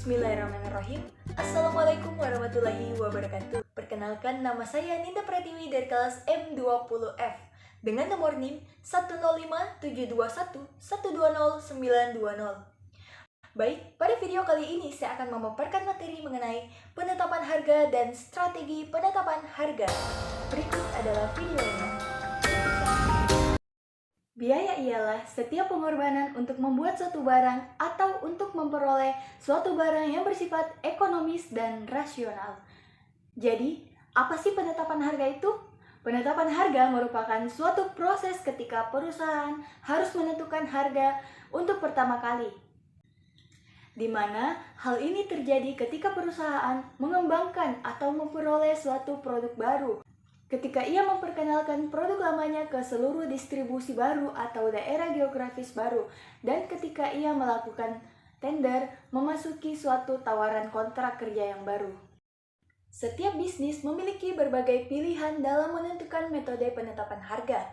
Bismillahirrahmanirrahim. Assalamualaikum warahmatullahi wabarakatuh. Perkenalkan, nama saya Ninda Pratiwi dari kelas M20F dengan nomor NIM 1057211201920. Baik, pada video kali ini saya akan memaparkan materi mengenai penetapan harga dan strategi penetapan harga. Berikut adalah videonya. Biaya ialah setiap pengorbanan untuk membuat suatu barang atau untuk memperoleh suatu barang yang bersifat ekonomis dan rasional. Jadi, apa sih penetapan harga itu? Penetapan harga merupakan suatu proses ketika perusahaan harus menentukan harga untuk pertama kali, di mana hal ini terjadi ketika perusahaan mengembangkan atau memperoleh suatu produk baru. Ketika ia memperkenalkan produk lamanya ke seluruh distribusi baru atau daerah geografis baru, dan ketika ia melakukan tender memasuki suatu tawaran kontrak kerja yang baru. Setiap bisnis memiliki berbagai pilihan dalam menentukan metode penetapan harga.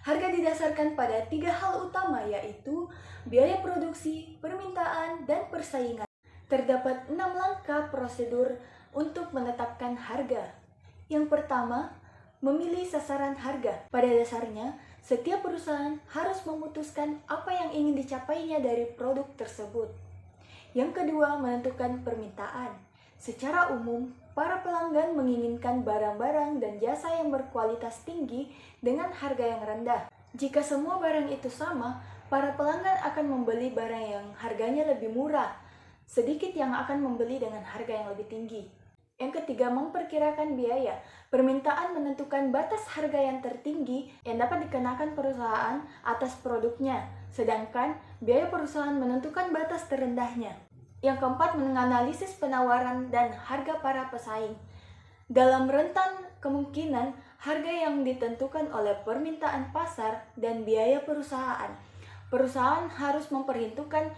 Harga didasarkan pada 3 hal utama, yaitu biaya produksi, permintaan, dan persaingan. Terdapat 6 langkah prosedur untuk menetapkan harga. Yang pertama, memilih sasaran harga. Pada dasarnya, setiap perusahaan harus memutuskan apa yang ingin dicapainya dari produk tersebut. Yang kedua, menentukan permintaan. Secara umum, para pelanggan menginginkan barang-barang dan jasa yang berkualitas tinggi dengan harga yang rendah. Jika semua barang itu sama, para pelanggan akan membeli barang yang harganya lebih murah. Sedikit yang akan membeli dengan harga yang lebih tinggi. Yang ketiga, memperkirakan biaya. Permintaan menentukan batas harga yang tertinggi yang dapat dikenakan perusahaan atas produknya, sedangkan biaya perusahaan menentukan batas terendahnya. Yang keempat, menganalisis penawaran dan harga para pesaing. Dalam rentan kemungkinan, harga yang ditentukan oleh permintaan pasar dan biaya perusahaan. Perusahaan harus memperhitungkan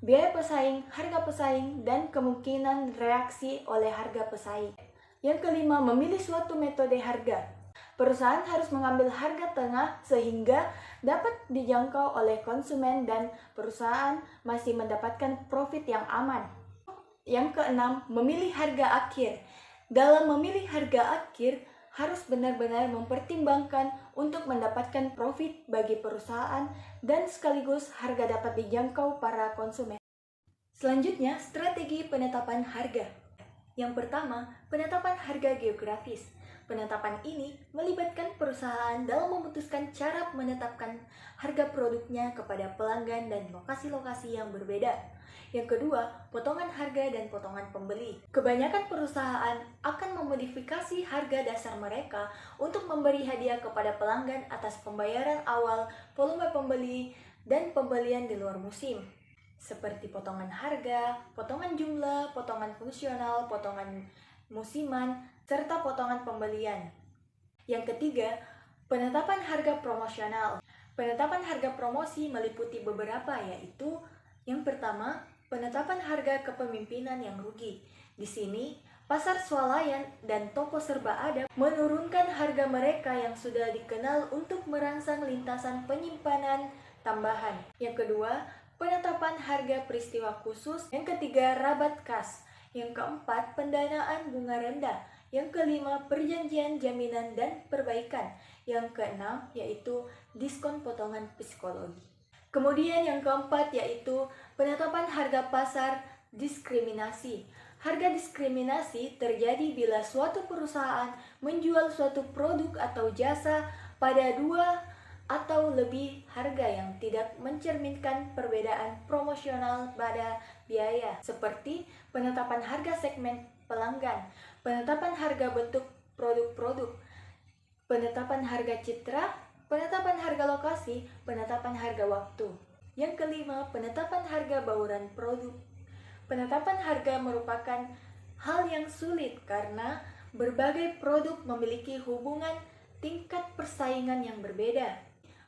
biaya pesaing, harga pesaing, dan kemungkinan reaksi oleh harga pesaing. Yang kelima, memilih suatu metode harga. Perusahaan harus mengambil harga tengah sehingga dapat dijangkau oleh konsumen dan perusahaan masih mendapatkan profit yang aman. Yang keenam, memilih harga akhir. Dalam memilih harga akhir, harus benar-benar mempertimbangkan untuk mendapatkan profit bagi perusahaan dan sekaligus harga dapat dijangkau para konsumen. Selanjutnya, strategi penetapan harga. Yang pertama, penetapan harga geografis. Penetapan ini melibatkan perusahaan dalam memutuskan cara menetapkan harga produknya kepada pelanggan dan lokasi-lokasi yang berbeda. Yang kedua, potongan harga dan potongan pembeli. Kebanyakan perusahaan akan memodifikasi harga dasar mereka untuk memberi hadiah kepada pelanggan atas pembayaran awal, volume pembeli, dan pembelian di luar musim, seperti potongan harga, potongan jumlah, potongan fungsional, potongan musiman, serta potongan pembelian. Yang ketiga, penetapan harga promosional. Penetapan harga promosi meliputi beberapa, yaitu yang pertama, penetapan harga kepemimpinan yang rugi. Di sini, pasar swalayan dan toko serba ada menurunkan harga mereka yang sudah dikenal untuk merangsang lintasan penyimpanan tambahan. Yang kedua, penetapan harga peristiwa khusus. Yang ketiga, rabat kas. Yang keempat, pendanaan bunga rendah. Yang kelima, perjanjian jaminan dan perbaikan. Yang keenam, yaitu diskon potongan psikologi. Kemudian yang keempat, yaitu penetapan harga pasar diskriminasi. Harga diskriminasi terjadi bila suatu perusahaan menjual suatu produk atau jasa pada 2 atau lebih harga yang tidak mencerminkan perbedaan promosional pada biaya, seperti penetapan harga segmen pelanggan, penetapan harga bentuk produk-produk, penetapan harga citra, penetapan harga lokasi, penetapan harga waktu. Yang kelima, penetapan harga bauran produk. Penetapan harga merupakan hal yang sulit karena berbagai produk memiliki hubungan tingkat persaingan yang berbeda.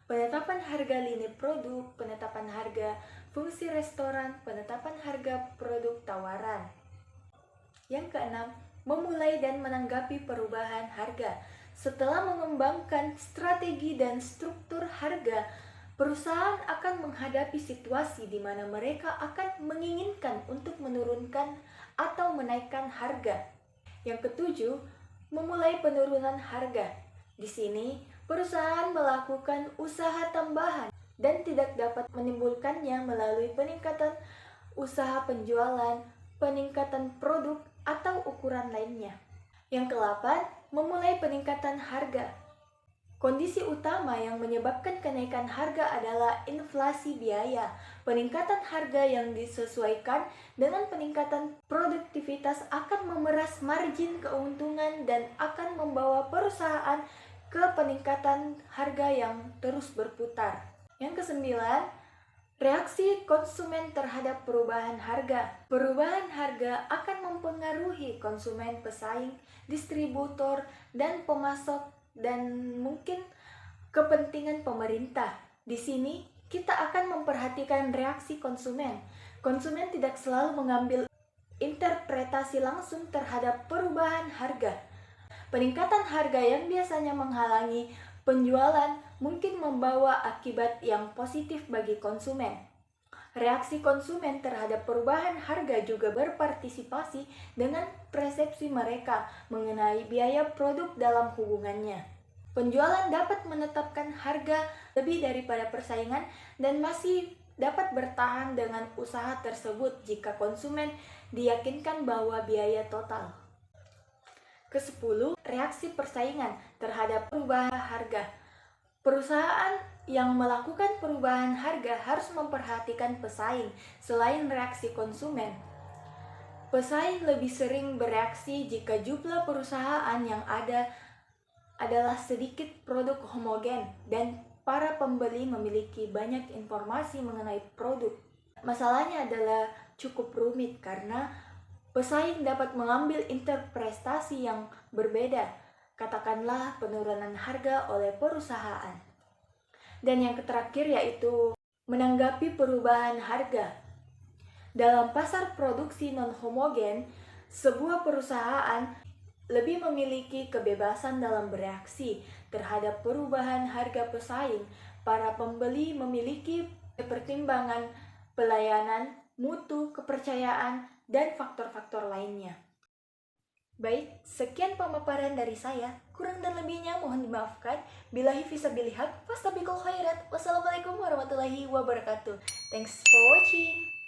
Penetapan harga lini produk, penetapan harga fungsi restoran, penetapan harga produk tawaran. Yang keenam, memulai dan menanggapi perubahan harga. Setelah mengembangkan strategi dan struktur harga, perusahaan akan menghadapi situasi di mana mereka akan menginginkan untuk menurunkan atau menaikkan harga. Yang ketujuh, memulai penurunan harga. Di sini, perusahaan melakukan usaha tambahan dan tidak dapat menimbulkannya melalui peningkatan usaha penjualan, peningkatan produk, atau ukuran lainnya. Yang ke-8, memulai peningkatan harga. Kondisi utama yang menyebabkan kenaikan harga adalah inflasi biaya. Peningkatan harga yang disesuaikan dengan peningkatan produktivitas akan memeras margin keuntungan dan akan membawa perusahaan ke peningkatan harga yang terus berputar. Yang kesembilan, reaksi konsumen terhadap perubahan harga. Perubahan harga akan mempengaruhi konsumen, pesaing, distributor, dan pemasok, dan mungkin kepentingan pemerintah. Di sini kita akan memperhatikan reaksi konsumen. Konsumen tidak selalu mengambil interpretasi langsung terhadap perubahan harga. Peningkatan harga yang biasanya menghalangi penjualan mungkin membawa akibat yang positif bagi konsumen. Reaksi konsumen terhadap perubahan harga juga berpartisipasi dengan persepsi mereka mengenai biaya produk dalam hubungannya. Penjualan dapat menetapkan harga lebih daripada persaingan dan masih dapat bertahan dengan usaha tersebut jika konsumen diyakinkan bahwa biaya total. Ke-10, reaksi persaingan terhadap perubahan harga. Perusahaan yang melakukan perubahan harga harus memperhatikan pesaing selain reaksi konsumen. Pesaing lebih sering bereaksi jika jumlah perusahaan yang ada adalah sedikit produk homogen dan para pembeli memiliki banyak informasi mengenai produk. Masalahnya adalah cukup rumit karena pesaing dapat mengambil interpretasi yang berbeda, katakanlah penurunan harga oleh perusahaan. Dan yang terakhir yaitu menanggapi perubahan harga. Dalam pasar produksi non-homogen, sebuah perusahaan lebih memiliki kebebasan dalam bereaksi terhadap perubahan harga pesaing. Para pembeli memiliki pertimbangan pelayanan, mutu, kepercayaan, dan faktor-faktor lainnya. Baik, sekian pemaparan dari saya. Kurang dan lebihnya mohon dimaafkan. Billahi fisabilillah, fastabiqul khairat. Wassalamualaikum warahmatullahi wabarakatuh. Thanks for watching.